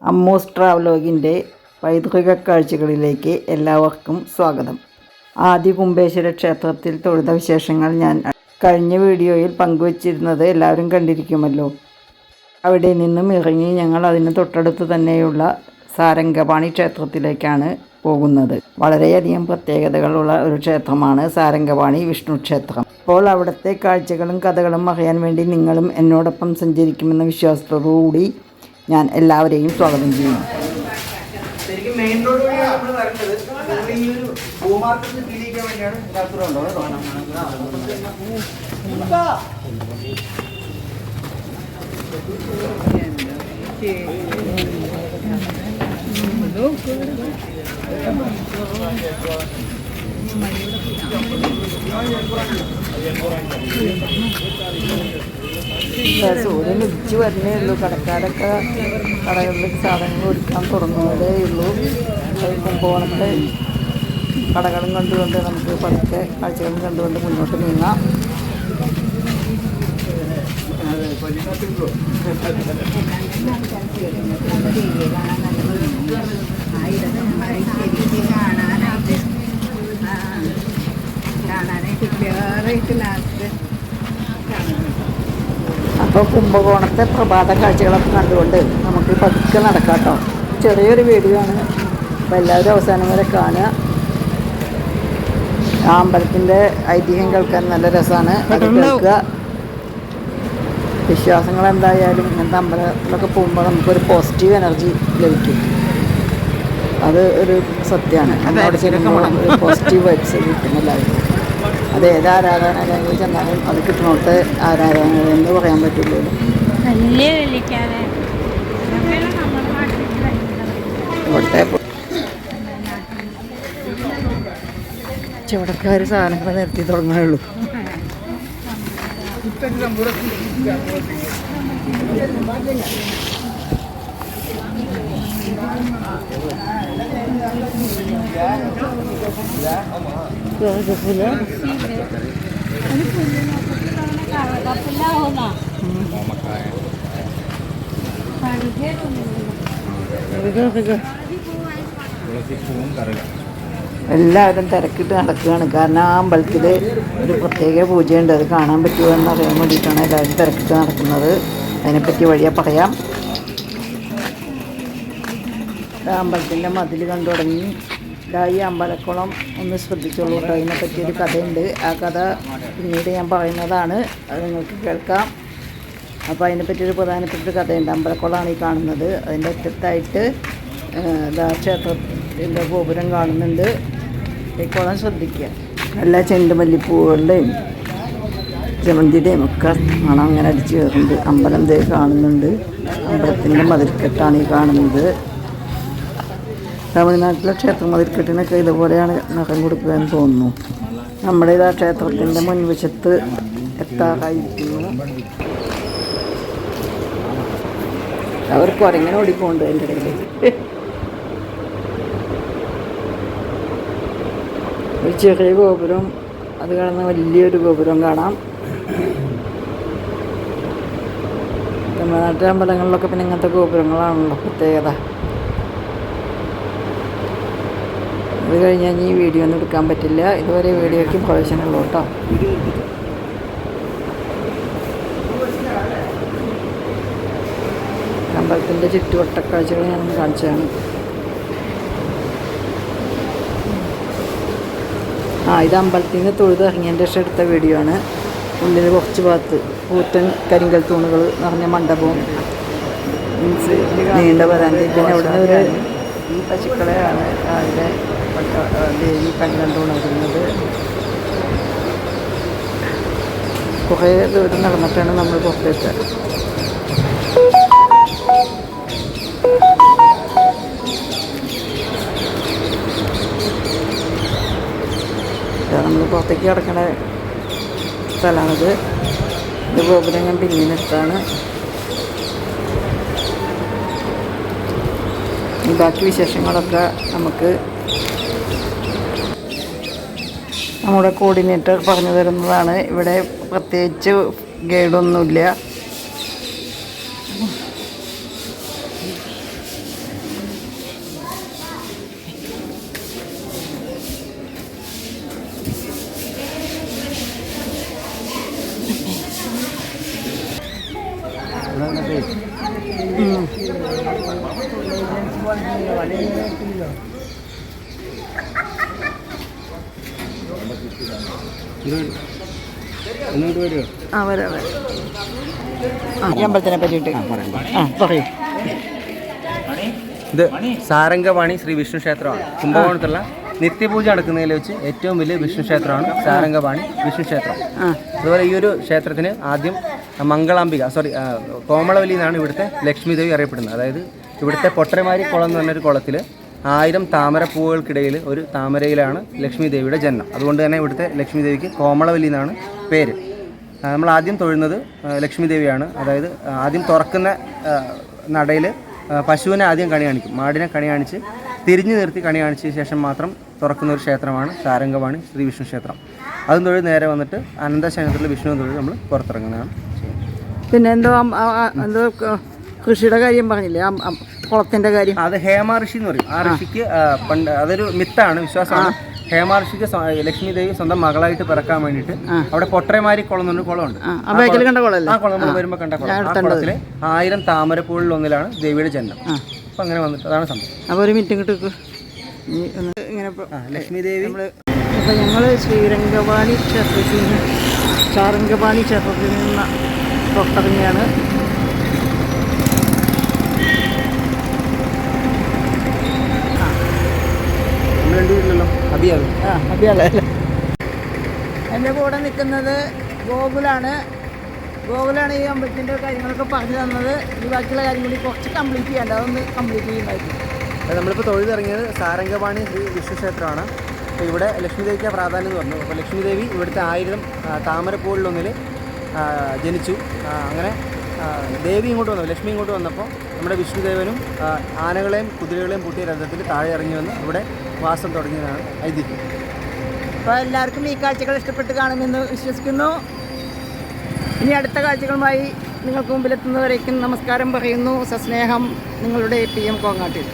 അമ്മൂസ് ട്രാവലോഗിൻ്റെ പൈതൃക കാഴ്ചകളിലേക്ക് എല്ലാവർക്കും സ്വാഗതം. ആദി കുംഭേശ്വര ക്ഷേത്രത്തിൽ തൊഴുത വിശേഷങ്ങൾ ഞാൻ കഴിഞ്ഞ വീഡിയോയിൽ പങ്കുവച്ചിരുന്നത് എല്ലാവരും കണ്ടിരിക്കുമല്ലോ. അവിടെ നിന്നും ഇറങ്ങി ഞങ്ങൾ അതിന് തൊട്ടടുത്ത് തന്നെയുള്ള സാരംഗപാണി ക്ഷേത്രത്തിലേക്കാണ് പോകുന്നത്. വളരെയധികം പ്രത്യേകതകളുള്ള ഒരു ക്ഷേത്രമാണ് സാരംഗപാണി വിഷ്ണു ക്ഷേത്രം. അപ്പോൾ അവിടുത്തെ കാഴ്ചകളും കഥകളും അറിയാൻ വേണ്ടി നിങ്ങളും എന്നോടൊപ്പം സഞ്ചരിക്കുമെന്ന വിശ്വാസത്തോടുകൂടി ഞാൻ എല്ലാവരെയും സ്വാഗതം ചെയ്യുന്നു. ശരിക്കും മെയിൻ റോഡ് വഴിയാണ് നമ്മൾ വരേണ്ടത്. ഈ ഒരു ഭൂമാർക്കത്തിൽ ഫീലിക്കാൻ വേണ്ടിയാണ് സൂര്യൻ ഉദിച്ച് വരുന്നേ ഉള്ളൂ. കടക്കാരൊക്കെ കടകളിലേക്ക് സാധനങ്ങൾ ഒരുക്കാൻ തുടങ്ങുന്നതേ ഉള്ളൂ. കുംഭകോണത്തെ കടകളും കണ്ടുകൊണ്ട് നമുക്ക് പതുക്കെ കാഴ്ചകളും കണ്ടുകൊണ്ട് മുന്നോട്ട് നീങ്ങാം. അപ്പോൾ കുംഭകോണത്തെ പ്രഭാത കാഴ്ചകളൊക്കെ കണ്ടുകൊണ്ട് നമുക്ക് പതുക്കെ നടക്കാം കേട്ടോ. ചെറിയൊരു വീഡിയോ ആണ്, അപ്പോൾ എല്ലാവരും അവസാനം വരെ കാണുക. ആ അമ്പലത്തിൻ്റെ ഐതിഹ്യം കേൾക്കാൻ നല്ല രസമാണ്, അത് കേൾക്കുക. വിശ്വാസങ്ങൾ എന്തായാലും ഇങ്ങനത്തെ അമ്പലത്തിലൊക്കെ പോകുമ്പോൾ നമുക്കൊരു പോസിറ്റീവ് എനർജി ലഭിക്കും. അത് ഒരു സത്യമാണ്. നമ്മളോട് ചെല്ലുമ്പോൾ ഒരു പോസിറ്റീവ് വൈബ്സ് കിട്ടും എല്ലാവർക്കും. അത് ഏത് ആരാധനാലയങ്ങളിൽ ചെന്നാലും അത് കിട്ടുന്നോട്ട് ആരാധനാലയം എന്ന് പറയാൻ പറ്റില്ലല്ലോ. ഇവിടുത്തെ ചുവടക്കാർ സാധനങ്ങൾ നിർത്തി തുടങ്ങുകയുള്ളൂ. എല്ലാവരും തിരക്കിട്ട് നടക്കുകയാണ്. കാരണം ആ അമ്പലത്തിൽ ഒരു പ്രത്യേക പൂജയുണ്ട്, അത് കാണാൻ പറ്റുമോ എന്നറിയാൻ വേണ്ടിയിട്ടാണ് എല്ലാവരും തിരക്കിട്ട് നടക്കുന്നത്. അതിനെപ്പറ്റി വഴിയാ പറയാം. അമ്പലത്തിൻ്റെ മതിൽ കണ്ടു തുടങ്ങി. ഈ അമ്പലക്കുളം ഒന്ന് ശ്രദ്ധിച്ചോളൂ കേട്ടോ. അതിനെപ്പറ്റിയൊരു കഥയുണ്ട്. ആ കഥ പിന്നീട് ഞാൻ പറയുന്നതാണ്, അത് നിങ്ങൾക്ക് കേൾക്കാം. അപ്പോൾ അതിനെപ്പറ്റിയൊരു പ്രധാനപ്പെട്ട കഥയുണ്ട്. അമ്പലക്കുളമാണ് ഈ കാണുന്നത്. അതിൻ്റെ അറ്റത്തായിട്ട് ക്ഷേത്രത്തിൻ്റെ ഗോപുരം കാണുന്നുണ്ട്. ഈ കുളം ശ്രദ്ധിക്കുക. നല്ല ചെണ്ടുമല്ലിപ്പൂവുകളുടെയും ജമന്തിയുടെയും ഒക്കെ മണം അങ്ങനെ അടിച്ച് കയറുന്നുണ്ട്. അമ്പലം ദേ കാണുന്നുണ്ട്. അമ്പലത്തിൻ്റെ മതിൽക്കെട്ടാണ് ഈ കാണുന്നത്. തമിഴ്നാട്ടിലെ ക്ഷേത്ര മതിൽക്കെട്ടിനൊക്കെ ഇതുപോലെയാണ് നിറം കൊടുക്കുക എന്ന് തോന്നുന്നു. നമ്മുടെ ഇതാ ക്ഷേത്രത്തിൻ്റെ മുൻവശത്ത് എത്താറായിരിക്കുന്നു. അവർക്ക് ഉറങ്ങനെ ഓടിപ്പോണ്ട് എൻ്റെ ഇടയിൽ. ഒരു ചെറിയ ഗോപുരം, അത് കാണുന്ന വലിയൊരു ഗോപുരം കാണാം. തമിഴ്നാട്ടിലെ അമ്പലങ്ങളിലൊക്കെ പിന്നെ ഇങ്ങനത്തെ ഗോപുരങ്ങളാണല്ലോ പ്രത്യേകത. അത് കഴിഞ്ഞാൽ ഈ വീഡിയോ ഒന്നും എടുക്കാൻ പറ്റില്ല. ഇതുവരെ വീഡിയോയ്ക്ക് പ്രവേശനമുള്ളൂ കേട്ടോ. അമ്പലത്തിൻ്റെ ചുറ്റുവട്ടക്കാഴ്ചകൾ ഞാൻ കാണിച്ചതാണ്. ഇത് അമ്പലത്തിൽ നിന്ന് തൊഴുത് ഇറങ്ങിയതിൻ്റെ ശേഷം എടുത്ത വീഡിയോ ആണ്. ഉള്ളിൽ കുറച്ച് ഭാഗത്ത് കൂറ്റൻ കരിങ്കൽ തൂണുകൾ നിറഞ്ഞ മണ്ഡപവും നീണ്ട വരാന്തി. പിന്നെ അവിടെ നിന്ന് ഒരു പശുക്കളെയാണ് രാവിലെ ദേവി കണ്ടുകൊണ്ടിരുന്നത്. കുറേ ദൂരം നടന്നിട്ടാണ് നമ്മൾ പുറത്തെത്തുക. നമ്മൾ പുറത്തേക്ക് കിടക്കുന്ന സ്ഥലമാണിത്. ഇത് ഗോപുരം ഞാൻ പിന്നീടെടുത്താണ്. ബാക്കി വിശേഷങ്ങളൊക്കെ നമുക്ക് നമ്മുടെ കോർഡിനേറ്റർ പറഞ്ഞു തരുന്നതാണ്. ഇവിടെ പ്രത്യേകിച്ച് ഗൈഡൊന്നുമില്ല. ആ വരാം ഈ അമ്പലത്തിനെ പറ്റിയിട്ട് പറയൂ. ഇത് സാരംഗവാണി ശ്രീ വിഷ്ണു ക്ഷേത്രമാണ്. കുംഭകോണത്തുള്ള നിത്യപൂജ നടക്കുന്നതിൽ വെച്ച് ഏറ്റവും വലിയ വിഷ്ണു ക്ഷേത്രമാണ് സാരംഗവാണി വിഷ്ണു ക്ഷേത്രം. അതുപോലെ ഈ ഒരു ക്ഷേത്രത്തിന് ആദ്യം മംഗളാംബിക കോമളവല്ലി എന്നാണ് ഇവിടുത്തെ ലക്ഷ്മി ദേവി അറിയപ്പെടുന്നത്. അതായത് ഇവിടുത്തെ പൊട്ടരമാരി കുളം എന്ന് പറഞ്ഞൊരു കുളത്തിൽ 1000 താമരപ്പൂവുകൾക്കിടയിൽ ഒരു താമരയിലാണ് ലക്ഷ്മി ദേവിയുടെ ജന്മം. അതുകൊണ്ട് തന്നെ ഇവിടുത്തെ ലക്ഷ്മി ദേവിക്ക് കോമളവല്ലി എന്നാണ് പേര്. നമ്മൾ ആദ്യം തൊഴുന്നത് ലക്ഷ്മി ദേവിയാണ്. അതായത് ആദ്യം തുറക്കുന്ന നടയിൽ പശുവിനെ ആദ്യം കണി കാണിക്കും. മാടിനെ കണി കാണിച്ച് തിരിഞ്ഞു നിർത്തി കണി കാണിച്ച ശേഷം മാത്രം തുറക്കുന്ന ഒരു ക്ഷേത്രമാണ് സാരംഗവാണി ശ്രീ വിഷ്ണു ക്ഷേത്രം. അതും തൊഴിൽ നേരെ വന്നിട്ട് അനന്തശയനത്തിൽ വിഷ്ണു തൊഴിൽ നമ്മൾ പുറത്തിറങ്ങുന്നതാണ്. പിന്നെ എന്തോ കൃഷിയുടെ കാര്യം പറഞ്ഞില്ലേ, കുളത്തിൻ്റെ കാര്യം? അത് ഹേമ ഋഷി എന്ന് പറയും. ആ ഋഷിക്ക് പണ്ട് അതൊരു മിത്താണ്, വിശ്വാസമാണ്. ഹേമ ഋഷിക്ക് ലക്ഷ്മി ദേവി സ്വന്തം മകളായിട്ട് പിറക്കാൻ വേണ്ടിയിട്ട് അവിടെ പൊട്ടരമാരി കുളം എന്നൊരു കുളമുണ്ട്. ആ കുളം നമ്മൾ വരുമ്പോൾ കണ്ട കുളം. ആ കുളത്തിലെ 1000 താമരപ്പൂകളിൽ ഒന്നിലാണ് ദേവിയുടെ ജന്മം. അപ്പം അങ്ങനെ വന്നിട്ട് അതാണ് സംഭവം. അപ്പോൾ ഒരു മിനിറ്റ് കിട്ടും ഇങ്ങനെ ലക്ഷ്മി ദേവി. അപ്പോൾ ഞങ്ങൾ സാരംഗവാണി ക്ഷേത്രത്തിൽ നിന്ന് പുറത്തിറങ്ങിയാണ്. അബിയാളല്ലേ. എൻ്റെ കൂടെ നിൽക്കുന്നത് ഗോകുലാണ് ഈ അമ്പലത്തിൻ്റെ കാര്യങ്ങളൊക്കെ പറഞ്ഞു തന്നത്. ഈ ബാക്കിയുള്ള കാര്യം കൂടി കുറച്ച് കംപ്ലീറ്റ് ചെയ്യേണ്ട, അതൊന്ന് കംപ്ലീറ്റ് ചെയ്യുന്നതായിരിക്കും. നമ്മളിപ്പോൾ തൊഴുതിറങ്ങിയത് സാരംഗവാണി ശ്രീ വിഷ്ണു ക്ഷേത്രമാണ്. അപ്പോൾ ഇവിടെ ലക്ഷ്മി ദേവിക്ക് പ്രാധാന്യം എന്ന് പറഞ്ഞു. അപ്പോൾ ലക്ഷ്മി ദേവി ഇവിടുത്തെ 1000 താമരപ്പൂകളിലൊന്നിൽ ജനിച്ചു. അങ്ങനെ ദേവി ഇങ്ങോട്ട് വന്നു, ലക്ഷ്മി ഇങ്ങോട്ട് വന്നപ്പോൾ നമ്മുടെ വിഷ്ണുദേവനും ആനകളെയും കുതിരകളെയും പൂട്ടിയ രഥത്തിൽ താഴെ ഇറങ്ങി വന്ന് ഇവിടെ വാസം തുടങ്ങിയതാണ് ഐതിഹ്യം. അപ്പോൾ എല്ലാവർക്കും ഈ കാഴ്ചകൾ ഇഷ്ടപ്പെട്ട് കാണുമെന്ന് വിശ്വസിക്കുന്നു. ഇനി അടുത്ത കാഴ്ചകളുമായി നിങ്ങൾക്ക് മുമ്പിലെത്തുന്നവരേക്കും നമസ്കാരം പറയുന്നു. സസ്നേഹം, നിങ്ങളുടെ PM കോങ്ങാട്ടിൽ.